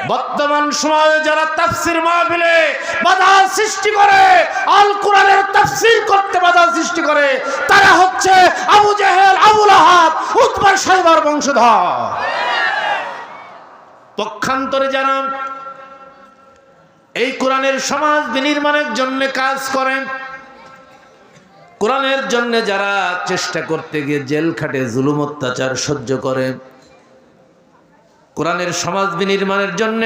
বর্তমান সময়ে যারা তাফসীর মাহফিলে বাধা সৃষ্টি করে, আল কোরআনের তাফসীর করতে বাধা সৃষ্টি করে, তারা হচ্ছে আবু জেহেল, আবু লাহাব, উতবা সাইবার বংশধর। পক্ষান্তরে যারা এই কোরআনের সমাজ বিনির্মাণের জন্য কাজ করেন, কোরআনের জন্য যারা চেষ্টা করতে গিয়ে জেল খাটে, জুলুম অত্যাচার সহ্য করে, কোরআনের সমাজ বিনির্মাণের জন্য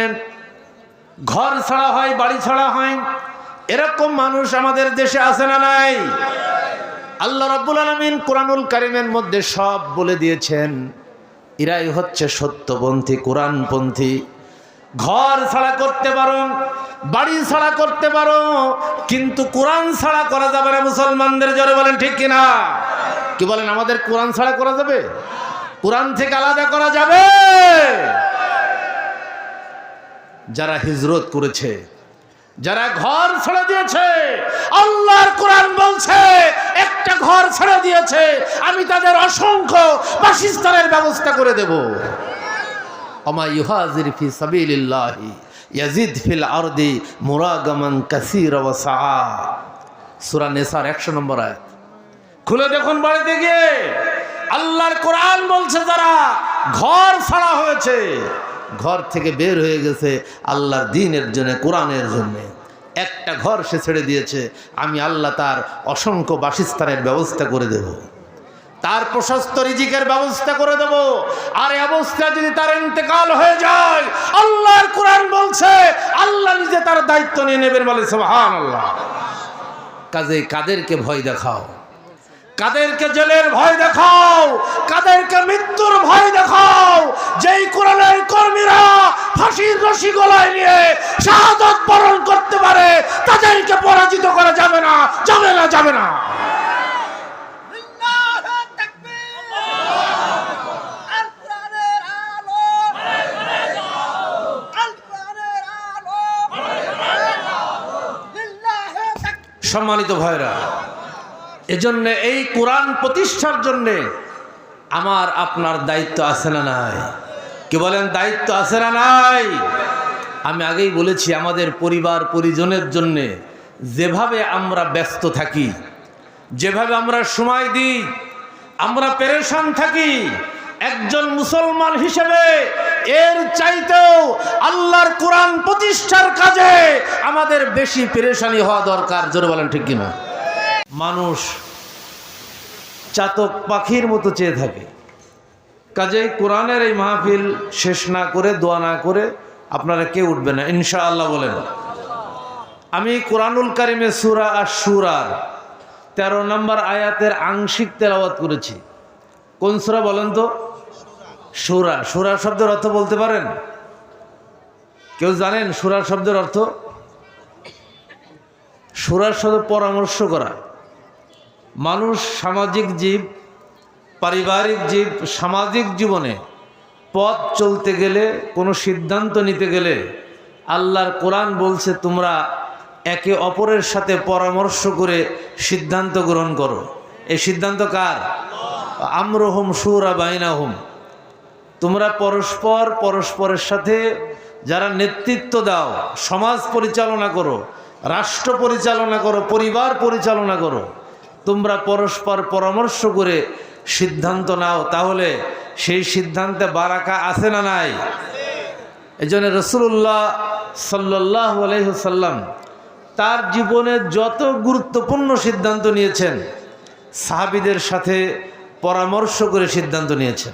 ঘর ছাড়া হয়, বাড়ি ছাড়া হয়, এরকম মানুষ আমাদের দেশে আছে না নাই? আল্লাহ রাব্বুল আলামিন কোরআনুল কারীমের মধ্যে সব বলে দিয়েছেন। এরাই হচ্ছে সত্যপন্থী, কোরআনপন্থী। ঘর ছাড়া করতে পারো, বাড়ি ছাড়া করতে পারো, কিন্তু কোরআন ছাড়া করা যাবে না। মুসলমানদের জোরে বলেন ঠিক কিনা? কি বলেন, আমাদের কোরআন ছাড়া করা যাবে? কোরআন থেকে আলাদা করা যাবে? যারা হিজরত করেছে, যারা ঘর ছেড়ে দিয়েছে, আল্লাহর কোরআন বলছে একটা ঘর ছেড়ে দিয়েছে, আমি তাদের অসংখ্য বাসস্থানের ব্যবস্থা করে দেব। ওমা ইউহাজির ফি সাবিলিল্লাহি ইয়াজিদ ফিল আরদি মুরাগামান কাসীরা ওয়া সাআ। সূরা নিসার 100 নম্বর আয়াত খুলে দেখুন বাড়িতে গিয়ে। আল্লাহর কোরআন বলছে যারা ঘর ছাড়া হয়েছে, ঘর থেকে বের হয়ে গেছে আল্লাহর দ্বীনের জন্য, কোরআনের জন্য, একটা ঘর সে ছেড়ে দিয়েছে, আমি আল্লাহ তার অসংখ্য বাসস্থানের ব্যবস্থা করে দেব, তার প্রশস্ত রিজিকের ব্যবস্থা করে দেব। আর এই অবস্থা যদি তার ইন্তেকাল হয়ে যায়, আল্লাহর কোরআন বলছে আল্লাহ নিজে তার দায়িত্ব নিয়ে নেবেন, বলে সুবহানাল্লাহ। কাজে কাদেরকে ভয় দেখাও, কাদেরকে জেলের ভয় দেখাও, কাদেরকে মৃত্যুর ভয় দেখাও, যেই কোরআনের কর্মীরা ফাঁসির রশি গলায় নিয়ে শাহাদাত বরণ করতে পারে, তাদেরকে পরাজিত করা যাবে না, যাবে না, যাবে না। সম্মানিত ভাইরা, এজন্য এই কোরআন প্রতিষ্ঠার জন্য আমার আপনার দায়িত্ব আছে না নাই? কি বলেন, দায়িত্ব আছে না নাই? আমি আগেই বলেছি, আমাদের পরিবার পরিজনের জন্য যেভাবে আমরা ব্যস্ত থাকি, যেভাবে আমরা সময় দিই, আমরা পেরেশান থাকি, একজন মুসলমান হিসেবে এর চাইতেও আল্লাহর কোরআন প্রতিষ্ঠার কাজে আমাদের বেশি পেরেশানি হওয়া দরকার। জোরে বলেন ঠিক কিনা? মানুষ চাতক পাখির মতো চেয়ে থাকে। কাজেই কোরআনের এই মাহফিল শেষ না করে, দোয়া না করে আপনারা কেউ উঠবে না ইনশাআল্লাহ বলেন। আমি কোরআনুল কারীমে সূরা আশ-শূরার 13 নম্বর আয়াতের আংশিক তেলাওয়াত করেছি। কোন সূরা বলেন তো? সূরা। সূরা শব্দের অর্থ বলতে পারেন? কেউ জানেন সূরা শব্দের অর্থ? সূরার সাথে পরামর্শ করা। মানুষ সামাজিক জীব, পারিবারিক জীব, সামাজিক জীবনে পথ চলতে গেলে, কোনো সিদ্ধান্ত নিতে গেলে আল্লাহর কোরআন বলছে তোমরা একে অপরের সাথে পরামর্শ করে সিদ্ধান্ত গ্রহণ করো। এই সিদ্ধান্ত কার? আমরুহুম শুরা বাইনাহুম। তোমরা পরস্পরের সাথে যারা নেতৃত্ব দাও, সমাজ পরিচালনা করো, রাষ্ট্র পরিচালনা করো, পরিবার পরিচালনা করো, তোমরা পরস্পর পরামর্শ করে সিদ্ধান্ত নাও, তাহলে সেই সিদ্ধান্তে বারাকা আছে না নাই? এজন্য রাসূলুল্লাহ সাল্লাল্লাহু আলাইহি ওয়াসাল্লাম তার জীবনে যত গুরুত্বপূর্ণ সিদ্ধান্ত নিয়েছেন, সাহাবীদের সাথে পরামর্শ করে সিদ্ধান্ত নিয়েছেন।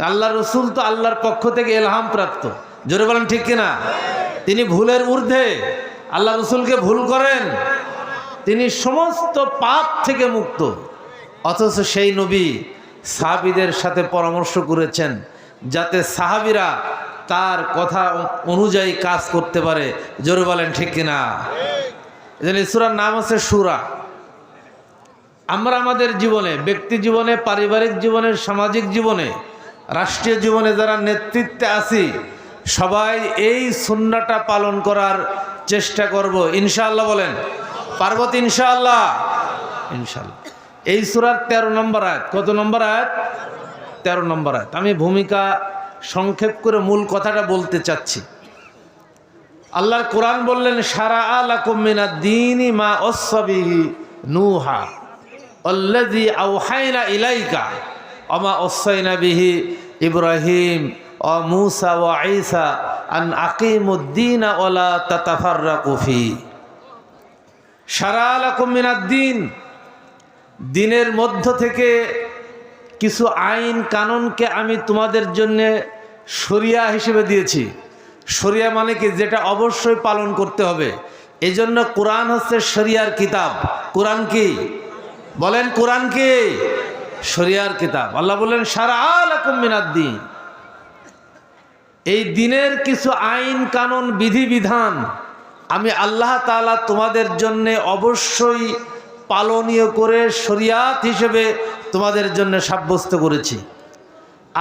আল্লাহ রসুল তো আল্লাহর পক্ষ থেকে ইলহাম প্রাপ্ত। জোরে বলেন ঠিক কিনা? তিনি ভুলের ঊর্ধ্বে। আল্লাহ রসুলকে ভুল করেন, তিনি সমস্ত পাপ থেকে মুক্ত। অথচ সেই নবী সাহাবীদের সাথে পরামর্শ করেছেন যাতে সাহাবীরা তার কথা অনুযায়ী কাজ করতে পারে। জোরে বলেন ঠিক কিনা? এজন্য সূরার নাম আছে সূরা। আমরা আমাদের জীবনে, ব্যক্তি জীবনে, পারিবারিক জীবনে, সামাজিক জীবনে, রাষ্ট্রীয় জীবনে যারা নেতৃত্বে আছি, সবাই এই সুন্নাহটা পালন করার চেষ্টা করব ইনশাআল্লাহ। বলেন পারবো তো ইনশাআল্লাহ? ইনশাআল্লাহ। এই সূরার 13 নম্বর আয়াত। কত নম্বর আয়াত? 13 নম্বর আয়াত। আমি ভূমিকা সংক্ষেপ করে মূল কথাটা বলতে চাচ্ছি। আল্লাহর কোরআন বললেন শারাআ লাকুম মিনাদ দীনি মা ওয়াসসা বিহি নূহা আল্লাযী আওহায়না ইলাইকা ওয়া মা ওয়াসাইনা বিহি ইব্রাহিম ওয়া মূসা ওয়া ঈসা আন আকিমুদ দীনা ওয়া লা তাতাফাররাকু ফি। শারাআ লাকুম মিনাদ দীন, দ্বীনের মধ্য থেকে কিছু আইন কানুনকে আমি তোমাদের জন্য শরিয়া হিসেবে দিয়েছি। শরিয়া মানে কি? যেটা অবশ্যই পালন করতে হবে। এই জন্য কোরআন হচ্ছে শরিয়ার কিতাব। কোরআন কি? বলেন কোরআন কি? শরিয়ার কিতাব। আল্লাহ বললেন শারাআ লাকুম মিনাদ দীন, এই দিনের কিছু আইন কানুন বিধিবিধান আমি আল্লাহ তাআলা তোমাদের জন্য অবশ্যই পালনীয় করে শরিয়াত হিসেবে তোমাদের জন্য সাব্যস্ত করেছি।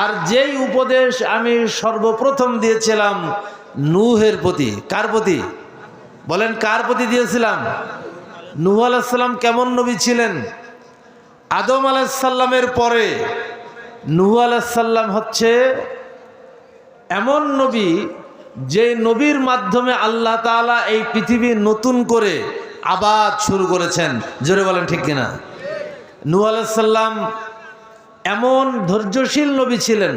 আর যেই উপদেশ আমি সর্বপ্রথম দিয়েছিলাম নূহের প্রতি, কার প্রতি? বলেন কার প্রতি দিয়েছিলাম? নূহ আলাইহিস সালাম কেমন নবী ছিলেন? আদম আলাইহিস সালামের পরে নূহ আলাইহিস সালাম হচ্ছে এমন নবী যে নবীর মাধ্যমে আল্লাহ তাআলা এই পৃথিবী নতুন করে আবাদ শুরু করেছেন। জোরে বলেন ঠিক কিনা? নূহ আলাইহিস সালাম এমন ধৈর্যশীল নবী ছিলেন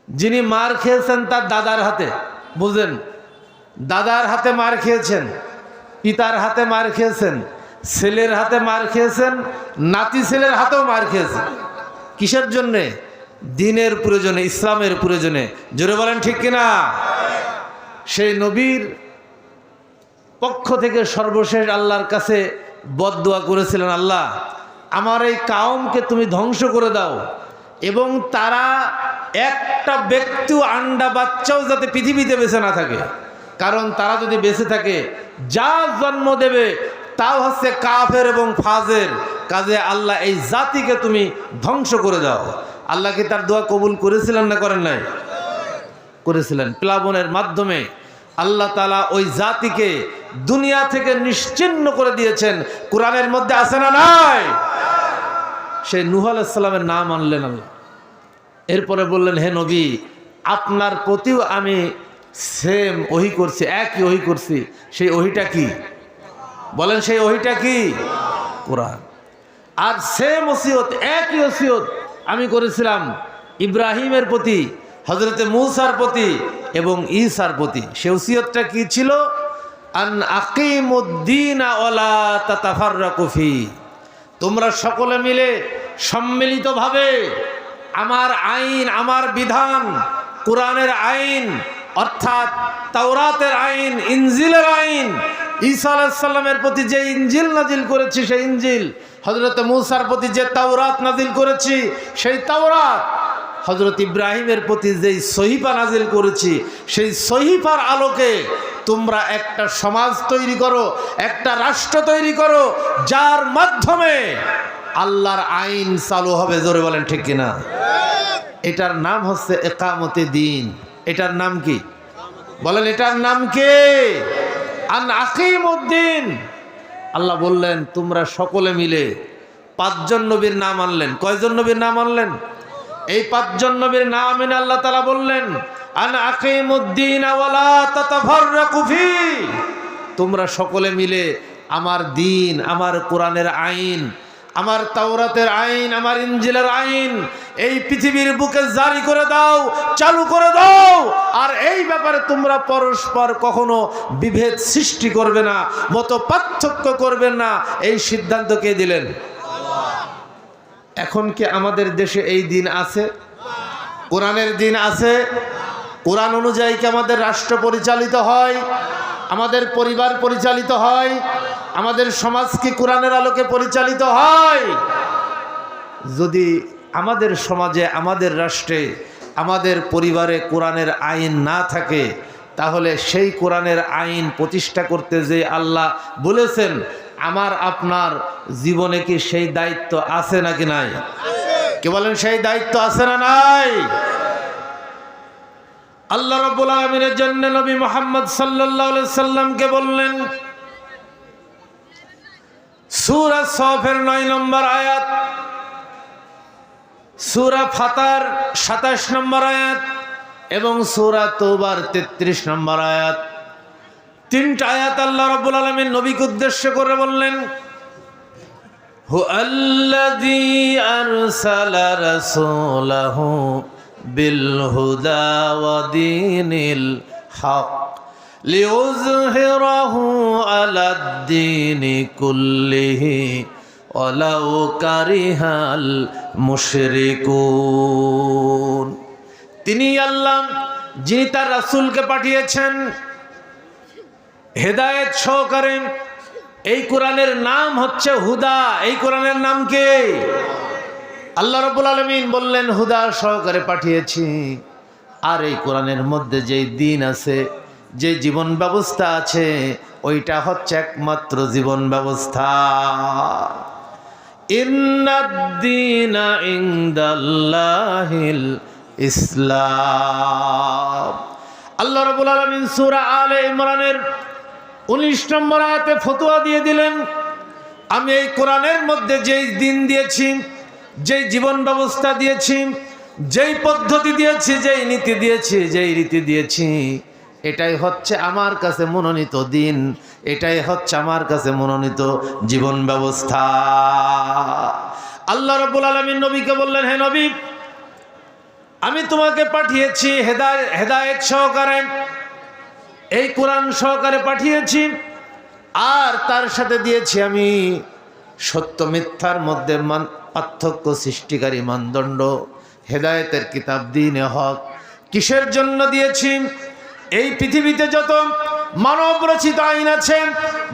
যিনি মার খেয়েছেন তার দাদার হাতে। বুঝলেন? দাদার হাতে মার খেয়েছেন, পিতার হাতে মার খেয়েছেন, ছেলের হাতে মার খেয়েছেন, নাতি ছেলের হাতেও মার খেয়েছেন। কিসের জন্যে? দ্বীনের প্রয়োজনে, ইসলামের প্রয়োজনে। জোরে বলেন ঠিক কিনা? সেই নবীর পক্ষ থেকে সর্বশেষ আল্লাহর কাছে বদদুয়া করেছিলেন, আল্লাহ আমার এই কাওমকে তুমি ধ্বংস করে দাও এবং তারা একটা ব্যক্তি আন্ডা বাচ্চাও যাতে পৃথিবীতে বেঁচে না থাকে। কারণ তারা যদি বেঁচে থাকে যা জন্ম দেবে তাও হচ্ছে কাফের এবং ফাজের। কাজে আল্লাহ এই জাতিকে তুমি ধ্বংস করে দাও। আল্লাহ কি তার দোয়া কবুল করেছিলেন না করেন নাই? করেছিলেন। প্লাবনের মাধ্যমে আল্লাহ তাআলা ওই জাতিকে দুনিয়া থেকে নিশ্চিহ্ন করে দিয়েছেন। কোরআনের মধ্যে আছে না নাই? সেই নূহ আলাইহিস সালামের নাম আনলেন আল্লাহ। এরপরে বললেন, হে নবী আপনার প্রতিও আমি সেম ওহী করছি, একই ওহী করছি। সেই ওহীটা কি? বলেন সেই ওহীটা কি? কোরআন। আর সেম ওসিয়ত, একই ওসিয়ত আমি করেছিলাম ইব্রাহিমের প্রতি, হযরতে মূসার প্রতি এবং ঈসার প্রতি। সে ওসিয়তটা কি ছিল? আন আকিমুদ্দীনা ওয়া লা তাতাফাররাকু ফি। তোমরা সকলে মিলে সম্মিলিতভাবে আমার আইন, আমার বিধান, কোরআনের আইন অর্থাৎ তাওরাতের আইন, ইনজিলের আইন, ঈসা আলাইহিস সালামের প্রতি যে ইনজিল নাজিল করেছি সেই ইনজিল, হযরত মূসার প্রতি যে তাওরাত নাজিল করেছি সেই তাওরাত, হযরত ইব্রাহিমের প্রতি যেই সহিফা নাজিল করেছি সেই সহিফার আলোকে তোমরা একটা সমাজ তৈরি করো, একটা রাষ্ট্র তৈরি করো যার মাধ্যমে আল্লাহর আইন চালু হবে। জোরে বলেন ঠিক কিনা? এটার নাম হচ্ছে ইকামতে দ্বীন। এটার নাম কি? বলেন এটার নাম কি? আন আকিমুদ্দীন। আল্লাহ বললেন তোমরা সকলে মিলে পাঁচজন নবীর নাম আনলেন। কয়জন নবীর নাম আনলেন? এই পাঁচজন নবীর নাম এনে আল্লাহ তাআলা বললেন আন আকিমুদ্দীন ওয়া লা তাতাফাররাকু ফি। তোমরা সকলে মিলে আমার দ্বীন, আমার কোরআনের আইন, আমার তাওরাতের আইন, আমার ইনজিলের আইন এই পৃথিবীর বুকে জারি করে দাও, চালু করে দাও। আর এই ব্যাপারে তোমরা পরস্পর কখনো বিভেদ সৃষ্টি করবে না, মত পার্থক্য করবে না। এই সিদ্ধান্ত কে দিলেন? এখন কি আমাদের দেশে এই দিন আছে? কোরআনের দিন আছে? কোরআন অনুযায়ী কি আমাদের রাষ্ট্র পরিচালিত হয়? আমাদের পরিবার পরিচালিত হয়? আমাদের সমাজ কি কোরআনের আলোকে পরিচালিত হয়? যদি আমাদের সমাজে, আমাদের রাষ্ট্রে, আমাদের পরিবারে কোরআনের আইন না থাকে তাহলে সেই কোরআনের আইন প্রতিষ্ঠা করতে যে আল্লাহ বলেছেন আমার আপনার জীবনে কি সেই দায়িত্ব আছে নাকি নাই? কে বলেন সেই দায়িত্ব আছে না নাই? আল্লাহ রাব্বুল আলামিনের জন্য নবী মুহাম্মদ সাল্লাল্লাহু আলাইহি সাল্লামকে বললেন সূরা সফের 9 নম্বর আয়াত, সূরা ফাতার 27 নম্বর আয়াত এবং সূরা তওবার 33 নম্বর আয়াত। তিনটা আয়াত আল্লাহ রাব্বুল আলামিন নবীকে উদ্দেশ্য করে বললেন, হুয়াল্লাযী আরসালা রাসূলাহু বিল হুদা ওয়া দীনিল হক লিইয়ুযহিরাহু আলাদ-দীনি কুল্লিহি ওয়ালাউ কারিহাল মুশরিকুন। তিনি আল্লাহ যিনি তার রাসূলকে পাঠিয়েছেন হেদায়েত সহকারে। এই কোরআনের নাম হচ্ছে হুদা। এই কোরআনের নাম কি? আল্লাহ রাব্বুল আলামিন বললেন হুদা সহকারে পাঠিয়েছি। আর এই কোরআনের মধ্যে যেই দ্বীন আছে, যে জীবন ব্যবস্থা আছে, ওইটা হচ্ছে একমাত্র জীবন ব্যবস্থা। ইন্নাদ-দীনা ইনদাল্লাহিল ইসলাম। আল্লাহ রাব্বুল আলামিন সূরা আলে ইমরানের 19 নম্বর আয়াতে ফতোয়া দিয়ে দিলেন, আমি এই কোরআনের মধ্যে যেই দ্বীন দিয়েছি, যেই জীবন ব্যবস্থা দিয়েছি, যেই পদ্ধতি দিয়েছি, যেই নীতি দিয়েছি, যেই রীতি দিয়েছি, এটাই হচ্ছে আমার কাছে মনোনীত দ্বীন, এটাই হচ্ছে আমার কাছে মনোনীত জীবন ব্যবস্থা। আল্লাহ রাব্বুল আলামিন নবীকে বললেন, হে নবী, আমি তোমাকে পাঠিয়েছি হেদায়েত সহকারে, এই কোরআন সহকারে পাঠিয়েছি। আর তার সাথে দিয়েছি আমি সত্য মিথ্যার মধ্যে পার্থক্য সৃষ্টিকারী মানদণ্ড, হেদায়েতের কিতাব দ্বীনে হক। কিসের জন্য দিয়েছি? এই পৃথিবীতে যত মানব রচিত আইন আছে,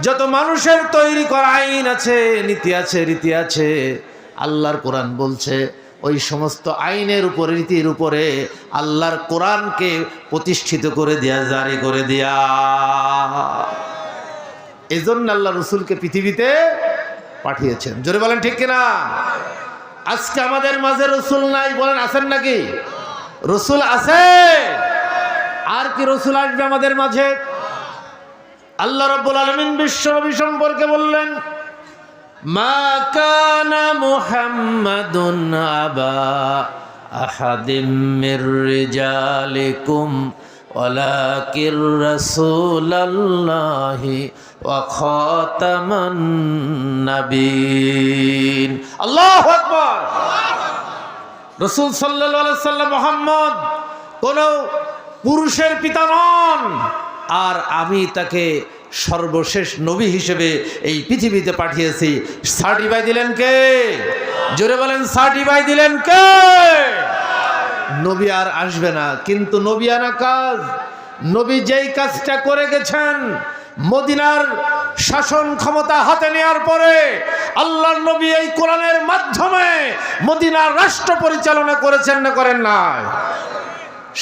যত মানুষের তৈরি করা আইন আছে, নীতি আছে, রীতি আছে, আল্লাহর কোরআন বলছে ওই সমস্ত আইনের উপরে, রীতির উপরে আল্লাহর কোরআনকে প্রতিষ্ঠিত করে দেয়া, জারি করে দেয়া। এজন্য আল্লাহ রসুলকে পৃথিবীতে পাঠিয়েছেন। জোরে বলেন ঠিক কিনা? আজকে আমাদের মাঝে রসুল নাই, বলেন আছেন নাকি? রসুল আছে। আর কি রসুল আসবে আমাদের মাঝে? আল্লাহ রাব্বুল আলামিন বিশ্বনবী সম্পর্কে বললেন, মা কানা মুহাম্মাদুন আবা আহাদিম মির রিজালিকুম ওয়ালাকির রাসূলুল্লাহি ওয়া খাতামান নাবিয়্যিন। আল্লাহু আকবার। রাসূল সাল্লাল্লাহু আলাইহি সাল্লাম মুহাম্মদ কোন পুরুষের পিতা নন, আর আমি তাকে সর্বশেষ নবী হিসেবে এই পৃথিবীতে পাঠিয়েছি। সার্টিফাই দিলেন কে? জোরে বলেন, সার্টিফাই দিলেন কে? নবী আর আসবে না, কিন্তু নবী আনা কাজ, নবী যেই কাজটা করে গেছেন, মদিনার শাসন ক্ষমতা হাতে নেওয়ার পরে আল্লাহর নবী এই কোরআনের মাধ্যমে মদিনার রাষ্ট্র পরিচালনা করেছেন না করেন নাই?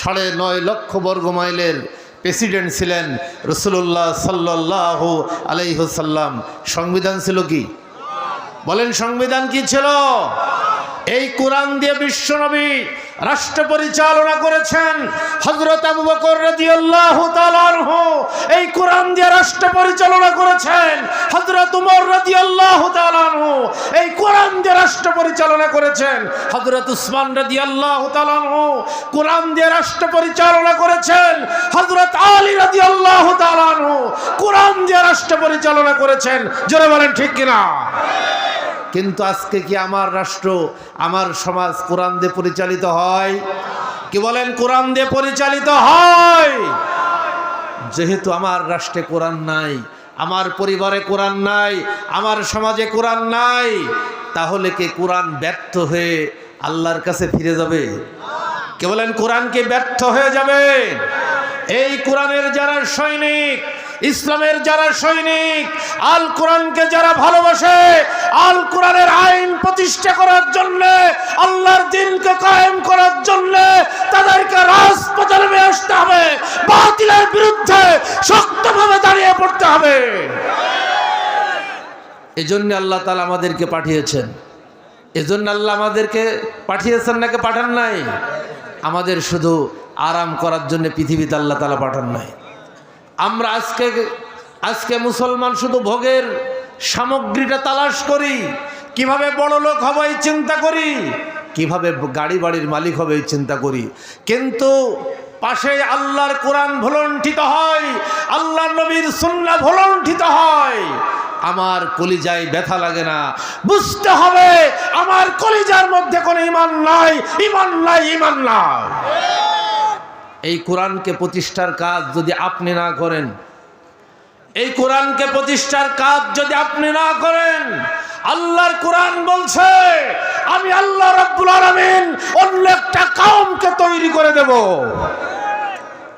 9.5 লক্ষ বর্গ মাইলের প্রেসিডেন্ট ছিলেন রাসূলুল্লাহ সাল্লাল্লাহু আলাইহি ওয়াসাল্লাম। সংবিধান ছিল কি? বলেন, সংবিধান কি ছিল? এই কোরআন দিয়ে বিশ্বনবী রাষ্ট্র পরিচালনা করেছেন। হযরত আবু বকর রাদিয়াল্লাহু তাআলা আনহু এই কোরআন দিয়ে রাষ্ট্র পরিচালনা করেছেন। হযরত উমর রাদিয়াল্লাহু তাআলা আনহু এই কোরআন দিয়ে রাষ্ট্র পরিচালনা করেছেন। হযরত উসমান রাদিয়াল্লাহু তাআলা আনহু কোরআন দিয়ে রাষ্ট্র পরিচালনা করেছেন। হযরত আলী রাদিয়াল্লাহু তাআলা আনহু কোরআন দিয়ে রাষ্ট্র পরিচালনা করেছেন। জোরে বলেন ঠিক কিনা? কিন্তু আজকে কি আমার রাষ্ট্র, আমার সমাজ কোরআন দিয়ে পরিচালিত হয়? কি বলেন, কোরআন দিয়ে পরিচালিত হয়? যেহেতু আমার রাষ্ট্রে কোরআন নাই, আমার পরিবারে কোরআন নাই, আমার সমাজে কোরআন নাই, তাহলে কি কোরআন ব্যর্থ হয়ে আল্লাহর কাছে ফিরে যাবে? কে বলেন, কোরআন কি ব্যর্থ হয়ে যাবে? এই কোরআনের যারা সৈনিক, ইসলামের যারা সৈনিক, আল কোরআনকে যারা ভালোবাসে, আল কোরআনের আইন প্রতিষ্ঠা করার জন্য, আল্লাহর দ্বীনকে কায়েম করার জন্য তাদেরকে রাজপথে নেমে আসতে হবে, বাতিলের বিরুদ্ধে শক্তভাবে দাঁড়িয়ে পড়তে হবে। এজন্য আল্লাহ তাআলা আমাদেরকে পাঠিয়েছেন। এজন্য আল্লাহ আমাদেরকে পাঠিয়েছেন, নাকি পাঠান নাই? আমাদের শুধু আরাম করার জন্য পৃথিবীতে আল্লাহ তাআলা পাঠান নাই। আমরা আজকে মুসলমান শুধু ভোগের সামগ্রীটা তালাশ করি, কিভাবে বড় লোক হব এই চিন্তা করি, কিভাবে গাড়ি বাড়ির মালিক হবে এই চিন্তা করি, কিন্তু পাশে আল্লাহর কোরআন ভুলণ্ঠিত হয়, আল্লাহর নবীর সুন্নাহ ভুলণ্ঠিত হয়, আমার কলিজায় ব্যথা লাগে না। বুঝতে হবে আমার কলিজার মধ্যে কোনো ঈমান নাই, ঈমান নাই, ঈমান নাই। এই কোরআনকে প্রতিষ্ঠার কাজ যদি আপনি না করেন, এই কোরআনকে প্রতিষ্ঠার কাজ যদি আপনি না করেন, আল্লাহর কোরআন বলছে আমি আল্লাহ রাব্বুল আলামিন অন্য একটা কওমকে তৈরি করে দেব।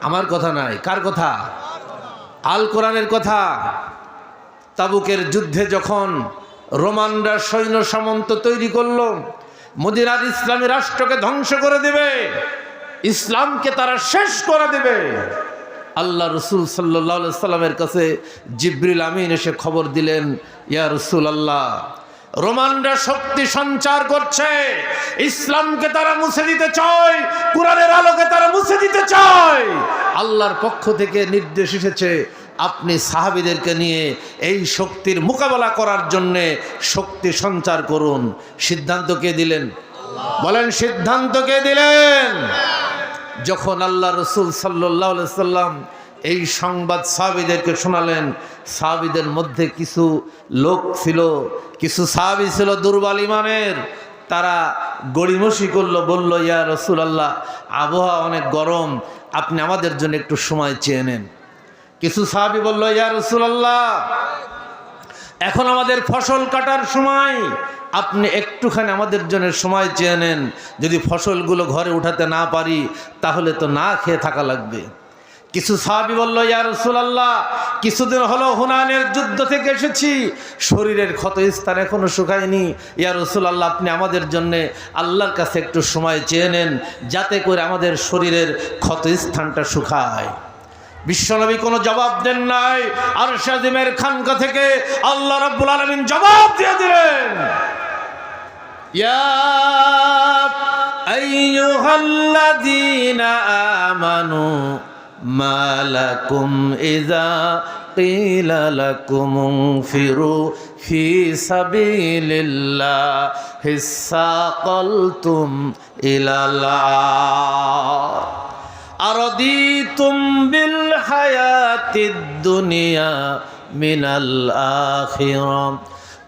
আমার কথা নাই, কার কথা? আল কোরআনের কথা। তাবুকের যুদ্ধে যখন রোমানরা সৈন্য সামন্ত তৈরি করলো, মদিনার ইসলামী রাষ্ট্রকে ধ্বংস করে দেবে, ইসলামকে তারা শেষ করে দেবে, আল্লাহ রসুল সাল্লাল্লাহু আলাইহি সাল্লামের কাছে জিবরিল আমিন এসে খবর দিলেন, ইয়া রাসূলুল্লাহ, রোমানরা শক্তি সঞ্চার করছে, ইসলামকে তারা মুছে দিতে চায়, কোরআনের আলোকে তারা মুছে দিতে চায়। আল্লাহর পক্ষ থেকে নির্দেশ এসেছে আপনি সাহাবীদেরকে নিয়ে এই শক্তির মোকাবেলা করার জন্যে শক্তি সঞ্চার করুন। সিদ্ধান্ত কে দিলেন? বলেন, সিদ্ধান্ত কে দিলেন? যখন আল্লাহ রসুল সাল্লাল্লাহু আলাইহি সাল্লাম এই সংবাদ সাহাবীদেরকে শোনালেন, সাহাবীদের মধ্যে কিছু লোক ছিল, কিছু সাহাবী ছিল দুর্বল ঈমানের, তারা গড়িমসি করলো, বলল, ইয়া রাসূলুল্লাহ, আবহাওয়া অনেক গরম, আপনি আমাদের জন্য একটু সময় চেয়ে নেন। কিছু সাহাবী বলল, ইয়া রাসূলুল্লাহ, এখন আমাদের ফসল কাটার সময়, আপনি একটুখানি আমাদের জন্য সময় চেয়ে নেন, যদি ফসলগুলো ঘরে উঠাতে না পারি তাহলে তো না খেয়ে থাকা লাগবে। কিছু সাহাবী বলল, ইয়া রাসূলুল্লাহ, কিছুদিন হলো হুনাইনের যুদ্ধ থেকে এসেছি, শরীরের ক্ষতস্থান এখনো শুকায়নি, ইয়া রাসূলুল্লাহ, আপনি আমাদের জন্য আল্লাহর কাছে একটু সময় চেয়ে নেন, যাতে করে আমাদের শরীরের ক্ষতস্থানটা শুকায়। বিশ্বনবী কোনো জবাব দেন নাই। আরশ আজিমের খানকা থেকে আল্লাহ রাব্বুল আলামিন জবাব দিয়ে দিলেন, ইয়া আইয়ুহাল্লাযীনা আমানু মা লাকুম ইযা কিলা লাকুম ইনফিরু ফি সাবিলিল্লাহি সাকালতুম ইলাল্লাহ আরদিতুম বিল হায়াতিদ দুনিয়া মিনাল আখিরাহ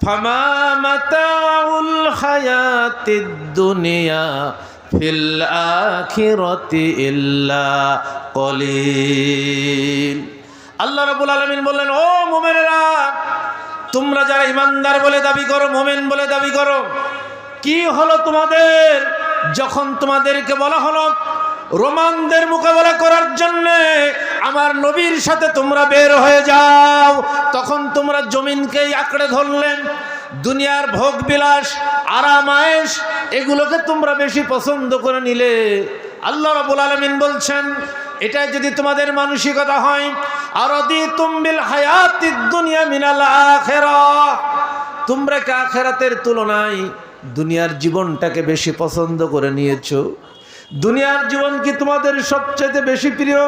ফামা মাতাউল হায়াতিদ দুনিয়া ফিল আখিরাতি ইল্লা কলিল। আল্লাহ রাব্বুল আলামিন বললেন, ও মুমিনেরা, তোমরা যারা ঈমানদার বলে দাবি করো, মুমিন বলে দাবি করো, কি হলো তোমাদের? যখন তোমাদেরকে বলা হলো রোমানদের মোকাবেলা করার জন্য আমার নবীর সাথে তোমরা বের হয়ে যাও, তখন তোমরা জমিনকেই আঁকড়ে ধরলেন, দুনিয়ার ভোগ বিলাস, আরাম আয়েশ, এগুলোকে তোমরা বেশি পছন্দ করে নিলে। আল্লাহ রাব্বুল আলামিন বলছেন, এটা যদি তোমাদের মানসিকতা হয়, আরদিতুম বিল হায়াতিদ দুনিয়া মিনাল আখিরাহ, তোমরা কি আখিরাতের তুলনায় দুনিয়ার জীবনটাকে বেশি পছন্দ করে নিয়েছো? দুনিয়ার জীবন কি তোমাদের সবচেয়ে বেশি প্রিয়?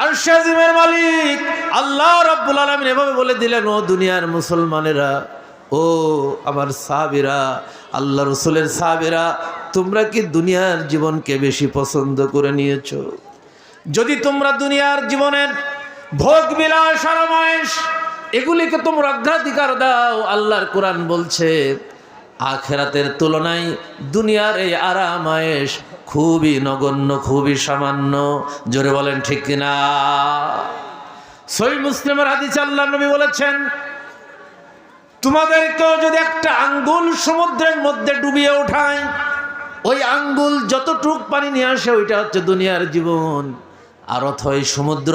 আরশ আজিমের মালিক আল্লাহ রাব্বুল আলামিন এভাবে বলে দিলেন, ও দুনিয়ার মুসলমানেরা, ও আমার সাহাবীরা, আল্লাহ রাসূলের সাহাবীরা, তোমরা কি দুনিয়ার জীবনকে বেশি পছন্দ করে নিয়েছো? যদি তোমরা দুনিয়ার জীবনের ভোগ বিলাস আরাম আয়েশ এগুলিকে তোমরা অগ্রাধিকার দাও, আল্লাহর কোরআন বলছে আখিরাতের তুলনায় দুনিয়ার এই আরাম আয়েশ খুবই নগণ্য, খুবই সামান্য। জোরে বলেন ঠিক কিনা? সহিহ মুসলিমের হাদিসে আল্লাহর নবী বলেছেন, তোমাদেরকেও যদি একটা আঙ্গুল সমুদ্রের মধ্যে ডুবিয়ে ওঠায়, ওই আঙ্গুল যতটুক পানি নিয়ে আসে ওইটা হচ্ছে দুনিয়ার জীবন। আর অথই সমুদ্র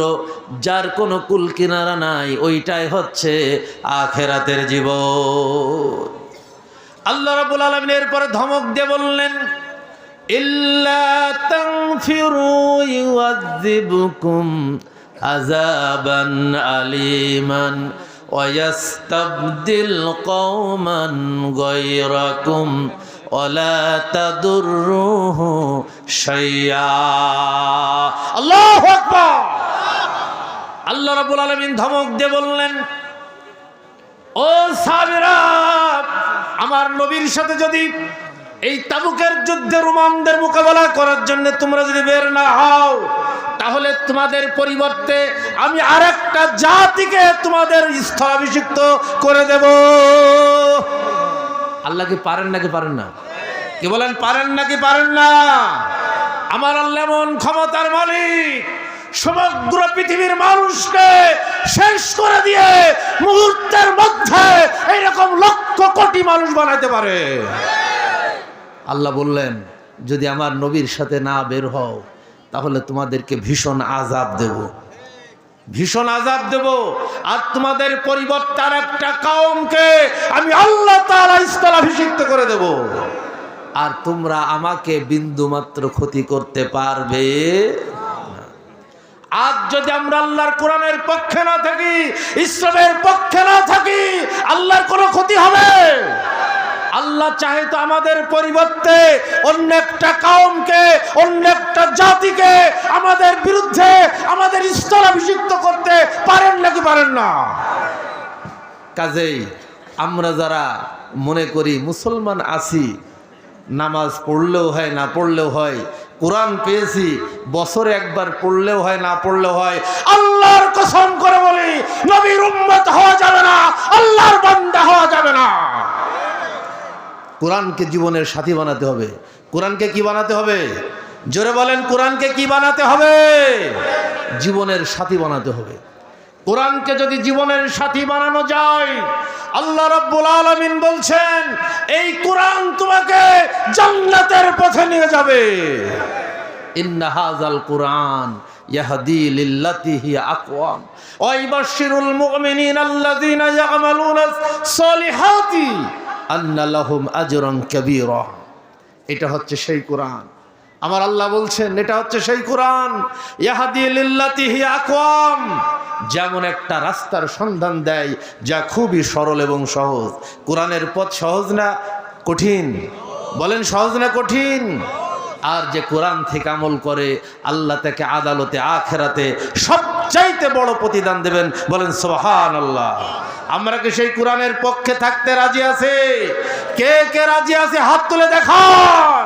যার কোনো কুল কিনারা নাই, ওইটাই হচ্ছে আখিরাতের জীবন। আল্লাহ রাব্বুল আলামিন এরপরে ধমক দিয়ে বললেন, ইল্লা তানফিরু ইউআযিবকুম আযাবান আলীমান ওয়া ইয়াস্তাবদিল কওমান গায়রাকুম ওয়া লা তাদুররুহু শাইআ। আল্লাহু আকবার। আল্লাহ রাব্বুল আলামিন ধমক দিয়ে বললেন, ও সাহাবীরা, আমার নবীর সাথে যদি এই তাবুকের যুদ্ধে রোমানদের মোকাবেলা করার জন্য তোমরা যদি বের না হও, তাহলে তোমাদের পরিবর্তে আমি আরেকটা জাতিকে তোমাদের স্থলাভিষিক্ত করে দেব। আল্লাহ কি পারেন নাকি পারেন না? কি বলেন, পারেন নাকি পারেন না? আমার আল্লাহ এমন ক্ষমতার মালিক, সমগ্র পৃথিবীর মানুষকে শেষ করে দিয়ে মুহূর্তের মধ্যে এইরকম লক্ষ কোটি মানুষ বানাতে পারে। আল্লাহ বললেন, যদি আমার নবীর সাথে না বের হও তাহলে তোমাদেরকে ভীষণ আযাব দেব, ভীষণ আযাব দেব। আর তোমাদের পরিবর্তে আর একটা কওমকে আমি আল্লাহ তাআলা স্থলাভিষিক্ত করে দেব। আর তোমরা আমাকে বিন্দু মাত্র ক্ষতি করতে পারবে না। আজ যদি আমরা আল্লাহর কোরআনের পক্ষে না থাকি, ইসলামের পক্ষে না থাকি, আল্লাহর কোনো ক্ষতি হবে? আল্লাহ চাহে তো আমাদের পরিবর্তে অন্য একটা কওমকে, অন্য একটা জাতিকে আমাদের বিরুদ্ধে আমাদের স্থলাভিষিক্ত করতে পারেন নাকি পারেন না? কাজেই আমরা যারা মনে করি মুসলমান আছি, নামাজ পড়লেও হয় না পড়লেও হয়, কোরআন পেয়েছি বছরে একবার পড়লেও হয় না পড়লেও হয়, আল্লাহর কসম করে বলি নবীর উম্মত হওয়া যাবে না, আল্লাহর বান্দা হওয়া যাবে না। কোরআনকে জীবনের সাথী বানাতে হবে। কোরআনকে কি বানাতে হবে? জোরে বলেন, কোরআনকে কি বানাতে হবে? জীবনের সাথী বানাতে হবে। কোরআনকে যদি জীবনের সাথী বানানো যায়, আল্লাহ রাব্বুল আলামিন বলছেন এই কোরআন তোমাকে জান্নাতের পথে নিয়ে যাবে। ইন্না হাযাল কুরআন ইয়াহদি লিল্লাতি হিয়া আকওয়াম ওয়া ইবাশশিরুল মুমিনিনা আল্লাযীনা ইয়া'মালুনাস সালিহাতি আন্না লাহুম আজরান কাবীরা। এটা হচ্ছে সেই কোরআন। আমার আল্লাহ বলছেন এটা হচ্ছে সেই কোরআন, ইয়াহদি লিল্লাতি হিয়া আকওয়াম, যেমন একটা রাস্তার সন্ধান দেয় যা খুবই সরল এবং সহজ। কোরআনের পথ সহজ না কঠিন? বলেন, সহজ না কঠিন? আর যে কোরআন থেকে আমল করে আল্লাহ তাকে আদালতে আখিরাতে সবচাইতে বড় প্রতিদান দেবেন। বলেন সুবহানাল্লাহ। আমরা কি সেই কোরআনের পক্ষে থাকতে রাজি আছে? কে কে রাজি আছে হাত তুলে দেখান।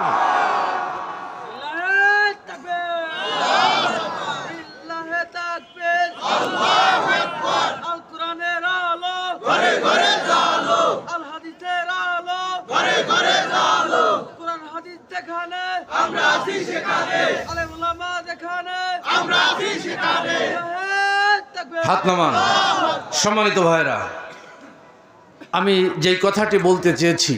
হাত নামান। সম্মানিত ভাইরা, আমি যেই কথাটি বলতে চেয়েছি,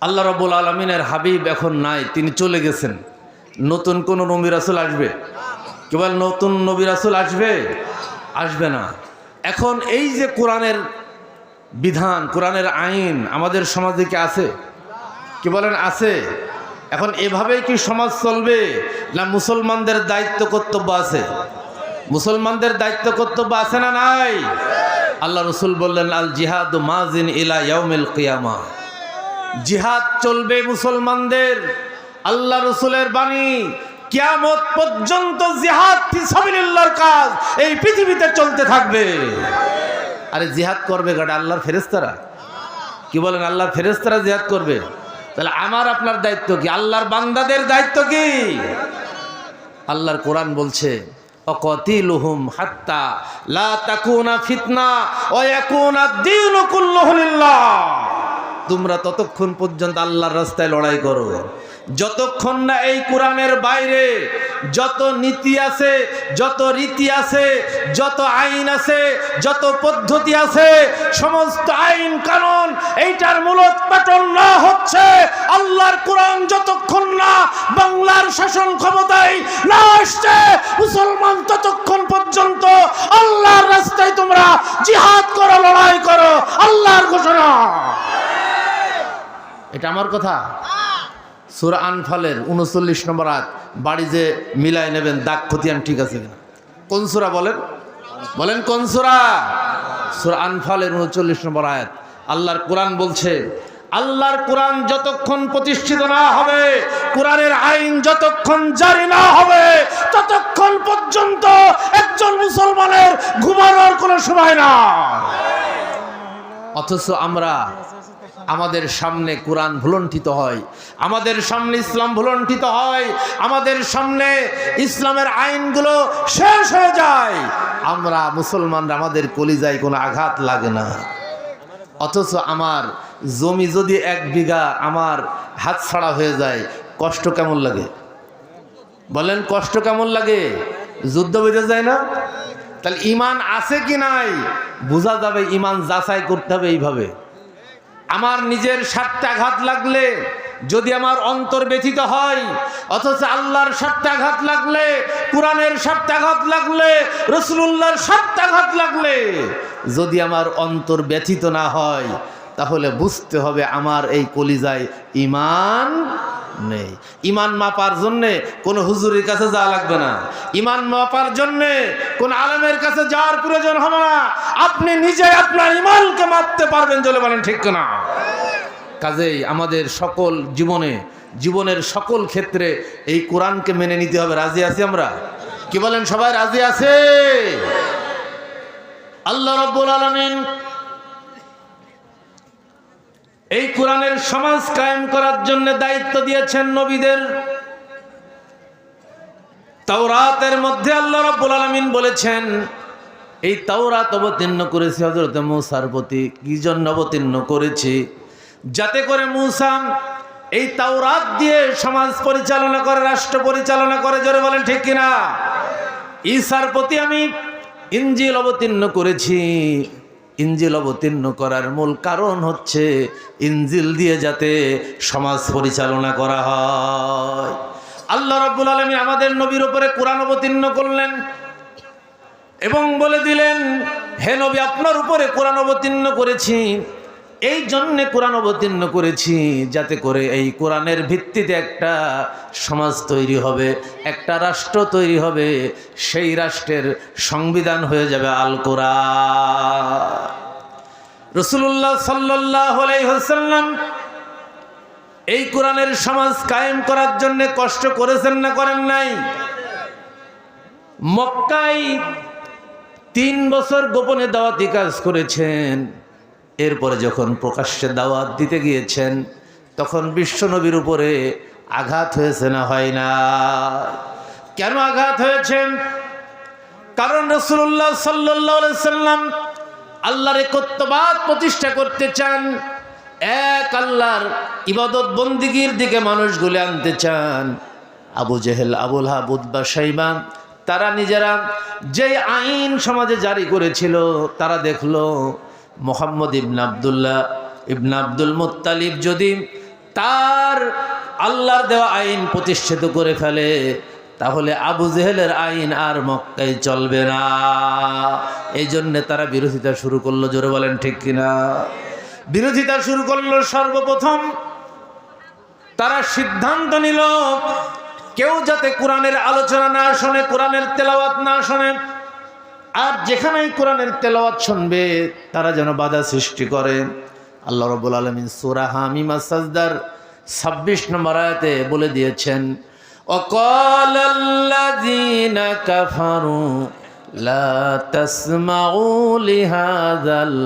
আল্লাহ রাব্বুল আলামিনের হাবিব এখন নাই, তিনি চলে গেছেন। নতুন কোন নবী রাসূল আসবে? কেবল নতুন নবী রাসূল আসবে? আসবে না। এখন এই যে কোরআনের বিধান, কোরআনের আইন আমাদের সমাজে কি আছে? কি বলেন, আছে? এখন এভাবেই কি সমাজ চলবে, না মুসলমানদের দায়িত্ব কর্তব্য আছে? মুসলমানদের দায়িত্ব কর্তব্য আছে না নাই? আল্লাহ রসুল বললেন আল জিহাদু মাজিন ইলা ইয়াউমিল কিয়ামা, জিহাদ চলবে মুসলমানদের। আল্লাহ রসুলের বাণী, কিয়ামত পর্যন্ত জিহাদ ফি সাবিলিল্লাহর কাজ এই পৃথিবীতে চলতে থাকবে। আরে জিহাদ করবে গাটা আল্লাহর ফেরেশতারা? কি বলেন, আল্লাহর ফেরেশতারা জিহাদ করবে? তাহলে আমার আপনার দায়িত্ব কি? আল্লাহর বান্দাদের দায়িত্ব কি? আল্লাহর কোরআন বলছে অকতিলুহুম হাত্তা লা তাকুনা ফিতনা ওয়া ইয়াকুনা দ্বীনু কুল্লুহু লিল্লাহ। তোমরা ততক্ষণ পর্যন্ত আল্লাহর রাস্তায় লড়াই করো যতক্ষণ না এই কোরআনের বাইরে যত নীতি আছে, যত রীতি আছে, যত আইন আছে, যত পদ্ধতি আছে, সমস্ত আইন কানুন এইটার মূলোৎপাটন না হচ্ছে, আল্লাহর কোরআন যতক্ষণ না বাংলার শাসন ক্ষমতায় না আসছে, মুসলমান ততক্ষণ পর্যন্ত আল্লাহর রাস্তায় তোমরা জিহাদ করো, লড়াই করো। আল্লাহর ঘোষণা। এটা আমার কথা। সূরা আনফালের 39 নম্বর আয়াত, বাড়ি যে মিলাই নেবেন দাগ খতিয়ান ঠিক আছে কিনা। কোন সূরা বলেন? বলেন কোন সূরা? সূরা আনফালের 39 নম্বর আয়াত। আল্লাহর কোরআন বলছে, আল্লাহর কোরআন যতক্ষণ প্রতিষ্ঠিত না হবে, কোরআনের আইন যতক্ষণ জারি না হবে, ততক্ষণ পর্যন্ত একজন মুসলমানের ঘুমানোর কোনো সময় না। অথচ আমরা আমাদের সামনে কোরআন ভুলণ্ঠিত হয়, আমাদের সামনে ইসলাম ভুলণ্ঠিত হয়, আমাদের সামনে ইসলামের আইনগুলো শেষ হয়ে যায়, আমরা মুসলমানরা আমাদের কলিজায় কোনো আঘাত লাগে না। অথচ আমার জমি যদি 1 বিঘা আমার হাত ছাড়া হয়ে যায়, কষ্ট কেমন লাগে বলেন? কষ্ট কেমন লাগে? যুদ্ধ বেঁধে যায় না? তাহলে ঈমান আছে কি নাই বোঝা যাবে, ঈমান যাচাই করতে হবে এইভাবে। আমার নিজের স্বার্থে আঘাত লাগলে যদি আমার অন্তর ব্যথিত হয়, অথচ আল্লাহর স্বার্থে আঘাত লাগলে, কোরআনের স্বার্থে আঘাত লাগলে, রাসূলুল্লাহর স্বার্থে আঘাত লাগলে যদি আমার অন্তর ব্যথিত না হয়, তাহলে বুঝতে হবে আমার এই কলিজায় ঈমান নেই। ঈমান মাপার জন্যে কোন হুজুরের কাছে যাওয়া লাগবে না, ঈমান মাপার জন্যে কোন আলেমের কাছে যাওয়ার প্রয়োজন হবে না। আপনি নিজে আপনার ঈমানকে মাপতে পারবেন, চলে বলেন ঠিক না? কাজেই আমাদের সকল জীবনের সকল ক্ষেত্রে এই কোরআনকে মেনে নিতে হবে। রাজি আছি আমরা? কি বলেন সবাই রাজি আছে? আল্লাহ রাব্বুল আলামিন এই কোরআনের সমাজ কায়েম করার জন্য দায়িত্ব দিয়েছেন নবীদের। তাওরাতের মধ্যে আল্লাহ রাব্বুল আলামিন বলেছেন, এই তাওরাত অবতীর্ণ করেছি হযরত মূসার প্রতি। কি জন্য অবতীর্ণ করেছি? যাতে করে মূসা এই তাওরাত দিয়ে সমাজ পরিচালনা করে, রাষ্ট্র পরিচালনা করে। জোরে বলেন ঠিক কিনা? ঈসার প্রতি আমি ইনজিল অবতীর্ণ করেছি। ইনজিল অবতীর্ণ করার মূল কারণ হচ্ছে ইনজিল দিয়ে যাতে সমাজ পরিচালনা করা হয়। আল্লাহ রাব্বুল আলামিন আমাদের নবীর উপরে কোরআন অবতীর্ণ করলেন এবং বলে দিলেন, হে নবী, আপনার উপরে কোরআন অবতীর্ণ করেছি। এই জন্যে কোরআন অবতীর্ণ করেছি যাতে করে এই কোরআনের ভিত্তিতে একটা সমাজ তৈরি হবে, একটা রাষ্ট্র তৈরি হবে। সেই রাষ্ট্রের সংবিধান হয়ে যাবে আল কোরআন। রাসূলুল্লাহ সাল্লাল্লাহু আলাইহি ওয়াসাল্লাম এই কোরআনের সমাজ কায়েম করার জন্য কষ্ট করেছেন না করেন নাই? মক্কায় 3 বছর গোপনে দাওয়াতি কাজ করেছেন। এরপরে যখন প্রকাশ্যে দাওয়াত দিতে গিয়েছেন, তখন বিশ্বনবীর উপরে আঘাত হয়েছে না হয় না? কেন আঘাত হয়েছে? কারণ রাসূলুল্লাহ সাল্লাল্লাহু আলাইহি সাল্লাম আল্লাহর একত্ববাদ প্রতিষ্ঠা করতে চান, এক আল্লাহর ইবাদত বন্দিগির দিকে মানুষগুলো আনতে চান। আবু জেহেল, আবুল হাব, উতবা, শাইবা তারা নিজেরা যে আইন সমাজে জারি করেছিল, তারা দেখলো মুহাম্মদ ইবনে আব্দুল্লাহ ইবনে আব্দুল মুত্তালিব যদি তার আল্লাহর দেওয়া আইন প্রতিষ্ঠিত করে ফেলে, তাহলে আবু জেহেলের আইন আর মক্কায় চলবে না। এই জন্যে তারা বিরোধিতা শুরু করলো। জোরে বলেন ঠিক কিনা? বিরোধিতা শুরু করলো। সর্বপ্রথম তারা সিদ্ধান্ত নিল, কেউ যাতে কোরআনের আলোচনা না শোনে, কোরআনের তেলাওয়াত না শোনে, আর যেখানেই কোরআনের তেলাওয়াত শুনবে তারা যেন বাধা সৃষ্টি করে। আল্লাহ রাব্বুল আলামিন সূরা হামিম আস-সাজদার 26 নম্বর আয়াতে বলে দিয়েছেন, ওয়াকালাল্লাযীনা কাফারু লা তাসমাউ লিহাযাল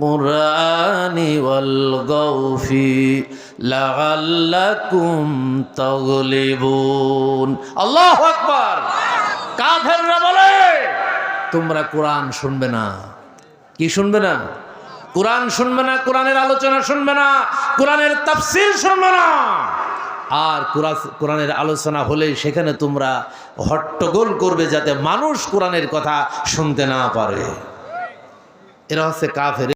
কুরআনি ওয়ালগাউ ফি লাআল্লাকুম তাগলিবুন। আল্লাহু আকবার। কাফেররা বলে, তোমরা কোরআন শুনবে না। কি শুনবে না? কোরআন শুনবে না, কোরআনের আলোচনা শুনবে না, কোরআনের তাফসীর শুনবে না। আর কোরআনের আলোচনা হলে সেখানে তোমরা হট্টগোল করবে যাতে মানুষ কোরআনের কথা শুনতে না পারে। এরা হচ্ছে কাফের।